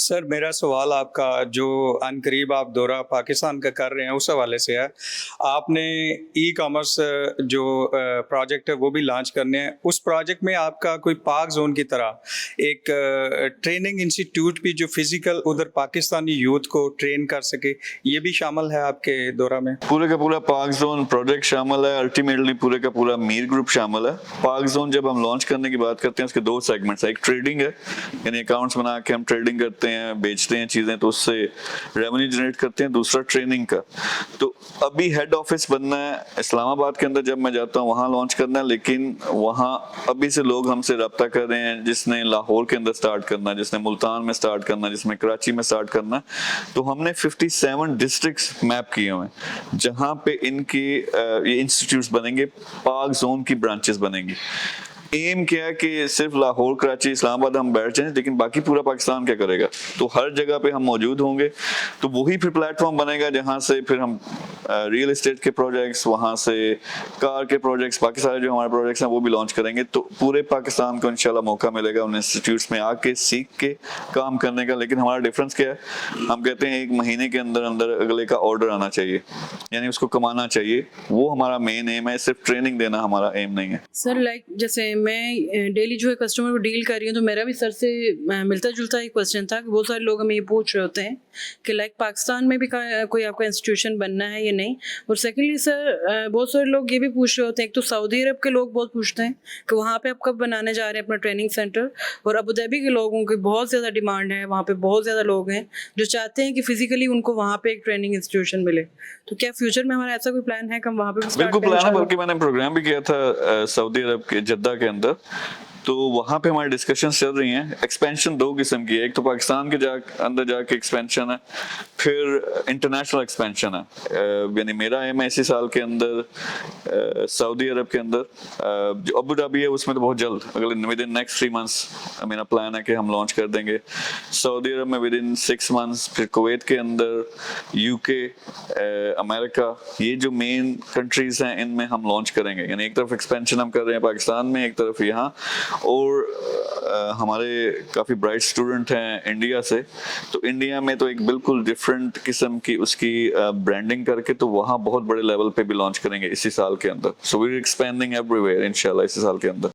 Sir, मेरा सवाल आपका जो अनकरीब आप दौरा पाकिस्तान का कर रहे हैं उस हवाले से है। आपने ई-कॉमर्स जो प्रोजेक्ट है वो भी लॉन्च करने हैं। उस प्रोजेक्ट में आपका कोई पाक ज़ोन की तरह एक ट्रेनिंग इंस्टीट्यूट भी जो फ़िज़िकल उधर पाकिस्तानी यूथ को ट्रेन कर सके, ये भी शामिल है आपके दौरा में? पूरे का पूरा पाक जोन प्रोजेक्ट शामिल है। अल्टीमेटली पूरे का पूरा मीर ग्रुप शामिल है। पाक जोन जब हम लॉन्च करने की बात करते हैं उसके दो सेगमेंट्स है। एक ट्रेडिंग है, यानी अकाउंट्स बना के हम ट्रेडिंग करते हैं, बेचते हैं चीजें तो उससे रेवेन्यू जनरेट करते हैं। दूसरा ट्रेनिंग का, तो अभी हेड ऑफिस बनना है इस्लामाबाद के अंदर। जब मैं जाता हूँ वहां लॉन्च करना है, लेकिन वहां अभी से लोग हमसे रब्ता कर रहे हैं, जिसने लाहौर के अंदर स्टार्ट करना, जिसने मुल्तान में स्टार्ट करना, जिसने कराची में स्टार्ट करना। तो हमने 57 डिस्ट्रिक्ट्स मैप किए हुए हैं जहां पे इनकी ये इंस्टीट्यूट्स बनेंगे, पाक जोन की ब्रांचेस बनेंगी। एम क्या है कि सिर्फ लाहौर, कराची, इस्लामाबाद हम बैठ जाएं, लेकिन बाकी पूरा पाकिस्तान क्या करेगा? तो हर जगह पे हम मौजूद होंगे। तो वही फिर प्लेटफॉर्म बनेगा जहां से फिर हम रियल एस्टेट के प्रोजेक्ट्स, वहां से कार के प्रोजेक्ट्स, बाकी सारे जो हमारे प्रोजेक्ट्स हैं वो भी लॉन्च करेंगे। तो पूरे पाकिस्तान को इंशाल्लाह मौका मिलेगा उन इंस्टीट्यूट्स में आके सीख के काम करने का। लेकिन हमारा डिफरेंस क्या है? हम कहते हैं 1 महीने के अंदर अंदर अगले का ऑर्डर आना चाहिए, यानी उसको कमाना चाहिए। वो हमारा मेन एम है, सिर्फ ट्रेनिंग देना हमारा एम नहीं है। सर जैसे मैं डेली जो है कस्टमर को डील कर रही हूँ, तो मेरा भी सर से मिलता जुलता एक क्वेश्चन था कि बहुत सारे लोग हमें ये पूछ रहे होते हैं कि पाकिस्तान में भी कोई आपका इंस्टीट्यूशन बनना है या नहीं। और सेकेंडली सर बहुत सारे लोग ये भी पूछ रहे होते हैं, एक तो सऊदी अरब के लोग बहुत पूछते हैं कि वहाँ पे आप कब बनाने जा रहे हैं अपना ट्रेनिंग सेंटर, और अबू धाबी के लोगों की बहुत ज़्यादा डिमांड है, वहाँ पे बहुत ज़्यादा लोग हैं जो चाहते हैं कि फिजिकली उनको वहाँ पे एक ट्रेनिंग इंस्टीट्यूशन मिले। तो क्या फ्यूचर में हमारा ऐसा कोई प्लान है कि हम वहाँ पे बिल्कुल प्लान है, बल्कि मैंने प्रोग्राम भी किया था सऊदी अरब के जद्दा के अंदर। तो वहां पे हमारी डिस्कशंस चल रही हैं। एक्सपेंशन 2 किस्म की है, एक तो पाकिस्तान के अंदर जाके एक्सपेंशन है, फिर इंटरनेशनल एक्सपेंशन है। यानी मेरा एम है इसी साल के अंदर सऊदी अरब के अंदर जो अबू धाबी है उसमें तो बहुत जल्द, अगले विद इन नेक्स्ट 3 मंथ्स मेरा प्लान है कि हम लॉन्च कर देंगे। सऊदी अरब में विद इन 6 मंथ्स, फिर कुवैत के अंदर, यूके, अमेरिका, ये जो मेन कंट्रीज हैं इनमें हम लॉन्च करेंगे। यानी एक तरफ एक्सपेंशन हम कर रहे हैं पाकिस्तान में, एक तरफ यहाँ। और हमारे काफ़ी ब्राइट स्टूडेंट हैं इंडिया से, तो इंडिया में तो एक बिल्कुल डिफरेंट किस्म की उसकी ब्रांडिंग करके तो वहाँ बहुत बड़े लेवल पे भी लॉन्च करेंगे इसी साल के अंदर। So we are expanding everywhere इंशाल्लाह इसी साल के अंदर।